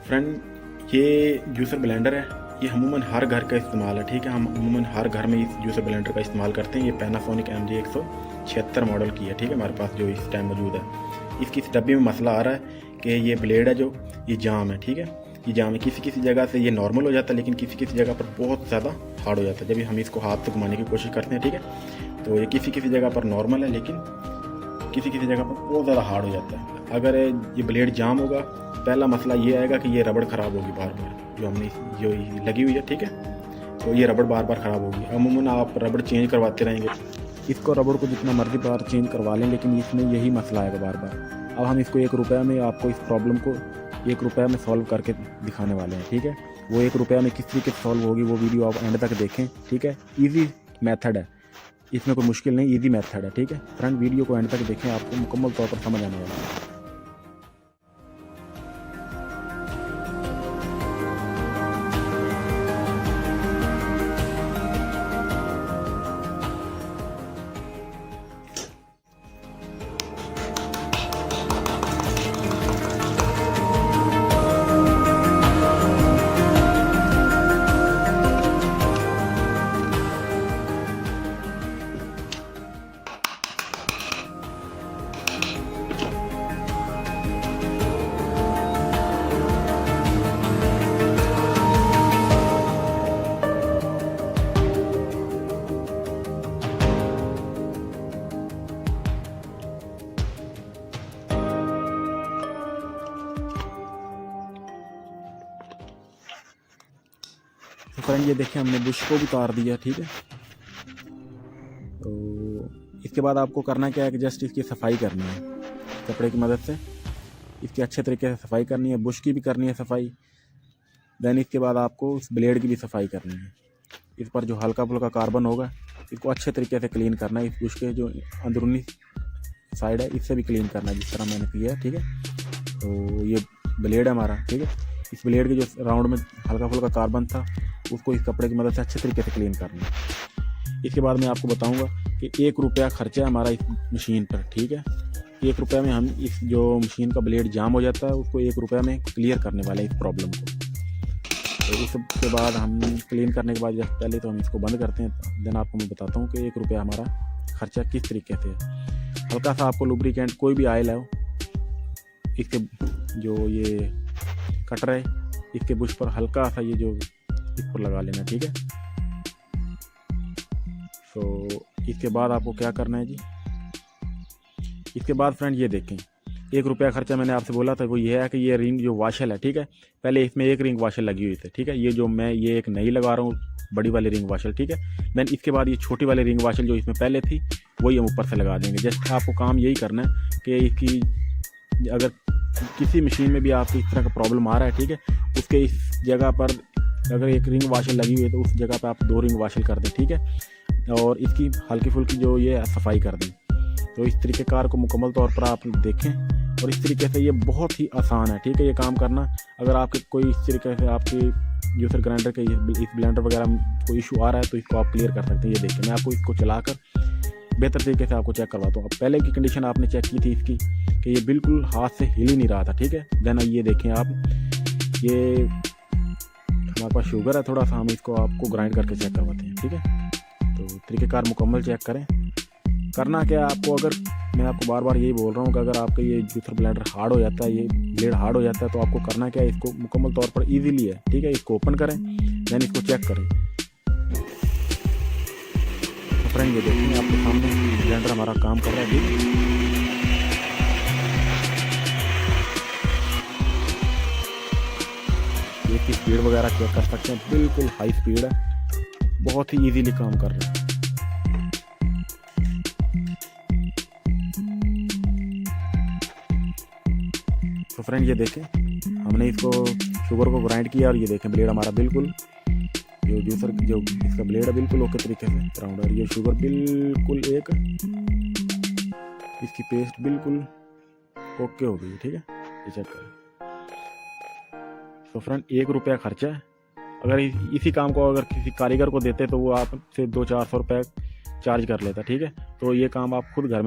Friend ये juicer blender है, ये अमूमन हर घर का इस्तेमाल है, ठीक है। हम अमूमन हर घर में इस जूसर ब्लेंडर का इस्तेमाल करते हैं। ये पैनासोनिक MG 176 मॉडल की है, ठीक है, हमारे पास जो इस टाइम मौजूद है। इसकी इस डब्बी में मसला आ रहा है कि ये ब्लेड है जो ये जाम है, ठीक है, ये जाम है। किसी किसी जगह से ये नॉर्मल हो जाता है, लेकिन किसी किसी जगह पर बहुत ज़्यादा हार्ड हो जाता है। जब हम इसको हाथ से घुमाने की कोशिश करते हैं, ठीक है, तो ये किसी किसी जगह पर नॉर्मल है, लेकिन किसी किसी जगह पर बहुत ज़्यादा हार्ड हो जाता है। अगर ये ब्लेड जाम होगा, पहला मसला ये आएगा कि ये रबड़ ख़राब होगी बार बार, जो हमने जो लगी हुई है, ठीक है, तो ये रबड़ बार बार ख़राब होगी। अमूमन आप रबड़ चेंज करवाते रहेंगे, इसको रबड़ को जितना मर्जी बार चेंज करवा लें, लेकिन इसमें यही मसला आएगा बार बार। अब हम इसको 1 रुपये में आपको इस प्रॉब्लम को 1 रुपये में सॉल्व करके दिखाने वाले हैं, ठीक है। वो 1 रुपये में किस तरीके से सॉल्व होगी वो वीडियो आप एंड तक देखें, ठीक है। ईजी मेथड है, इसमें कोई मुश्किल नहीं, ईजी मेथड है, ठीक है। फ्रेंड वीडियो को एंड तक देखें, आपको मुकम्मल तौर पर समझ आने वाला है। तो फ्रेंड ये देखें, हमने बुश को भी उतार दिया, ठीक है। तो इसके बाद आपको करना क्या है कि जस्ट इसकी सफाई करनी है कपड़े की मदद से। इसकी अच्छे तरीके से सफाई करनी है, बुश की भी करनी है सफाई। देन इसके बाद आपको उस ब्लेड की भी सफाई करनी है। इस पर जो हल्का फुल्का कार्बन होगा इसको अच्छे तरीके से क्लीन करना है। इस बुश के जो अंदरूनी साइड है इससे भी क्लीन करना है, जिस तरह मैंने किया है, ठीक है। तो ये ब्लेड है हमारा, ठीक है। इस ब्लेड के जो राउंड में हल्का फुल्का कार्बन था उसको इस कपड़े की मदद से अच्छे तरीके से क्लीन करना है। इसके बाद मैं आपको बताऊंगा कि 1 रुपया खर्चा है हमारा इस मशीन पर, ठीक है। 1 रुपये में हम इस जो मशीन का ब्लेड जाम हो जाता है उसको 1 रुपये में क्लियर करने वाले हैं इस प्रॉब्लम को। तो इसके बाद हम क्लीन करने के बाद जब पहले तो हम इसको बंद करते हैं, देन आपको मैं बताता हूँ कि 1 रुपया हमारा खर्चा किस तरीके से है। हल्का सा आपको लुब्रिकेंट कोई भी ऑयल है इसके जो ये कटर है इसके बुश पर हल्का सा ये जो इस पर लगा लेना, ठीक है। तो इसके बाद आपको क्या करना है जी, इसके बाद फ्रेंड ये देखें, 1 रुपया खर्चा मैंने आपसे बोला था वो ये है कि ये रिंग जो वाशल है, ठीक है, पहले इसमें एक रिंग वाशल लगी हुई थी, ठीक है। ये जो मैं ये एक नई लगा रहा हूँ बड़ी वाली रिंग वाशल, ठीक है। देन इसके बाद ये छोटी वाली रिंग वाशल जो इसमें पहले थी वही हम ऊपर से लगा देंगे। जस्ट आपको काम यही करना है कि इसकी अगर किसी मशीन में भी आपको इस तरह का प्रॉब्लम आ रहा है, ठीक है, उसके इस जगह पर अगर एक रिंग वाशल लगी हुई है तो उस जगह पर आप 2 रिंग वाशल कर दें, ठीक है, और इसकी हल्की फुल्की जो ये सफाई कर दें। तो इस तरीके कार को मुकम्मल तौर पर आप देखें, और इस तरीके से ये बहुत ही आसान है, ठीक है, ये काम करना। अगर आपके कोई इस तरीके से आपकी जूसर ग्राइंडर के इस ब्लेंडर वगैरह में कोई इशू आ रहा है तो इसको आप क्लियर कर सकते हैं। ये देखिए, मैं आपको इसको चलाकर बेहतर तरीके से आपको चेक करवाता हूँ। अब पहले की कंडीशन आपने चेक की थी इसकी कि ये बिल्कुल हाथ से हिल ही नहीं रहा था, ठीक है। देन ये देखें आप, ये हमारे पास शुगर है थोड़ा सा, हम इसको आपको ग्राइंड करके चेक करवाते हैं, ठीक है। तो तरीक़ेकार मुकम्मल चेक करें। करना क्या है आपको, अगर मैं आपको बार बार यही बोल रहा हूँ कि अगर आपका ये जूसर ब्लेंडर हार्ड हो जाता है, ये ब्लेड हार्ड हो जाता है, तो आपको करना क्या है, इसको मुकम्मल तौर पर ईजीली है, ठीक है, इसको ओपन करें, देन इसको चेक करें। तो फ्रेंड ये देखिए आपके सामने ब्लेंडर हमारा काम कर रहा है, ठीक है। इसकी स्पीड वगैरह चेक कर सकते हैं, बिल्कुल हाई स्पीड है, बहुत ही इजीली काम कर रहे हैं। तो फ्रेंड ये देखें, हमने इसको शुगर को ग्राइंड किया और ये देखें ब्लेड हमारा बिल्कुल जो जूसर जो इसका ब्लेड है बिल्कुल ओके तरीके से राउंड, और ये शुगर बिल्कुल एक इसकी पेस्ट बिल्कुल ओके हो गई, ठीक है। ये चेक करें। तो फ्रेंड 1 रुपया खर्चा है। अगर इसी काम को अगर किसी कारीगर को देते तो वो आपसे 200-400 रुपये चार्ज कर लेता, ठीक है। तो ये काम आप खुद घर में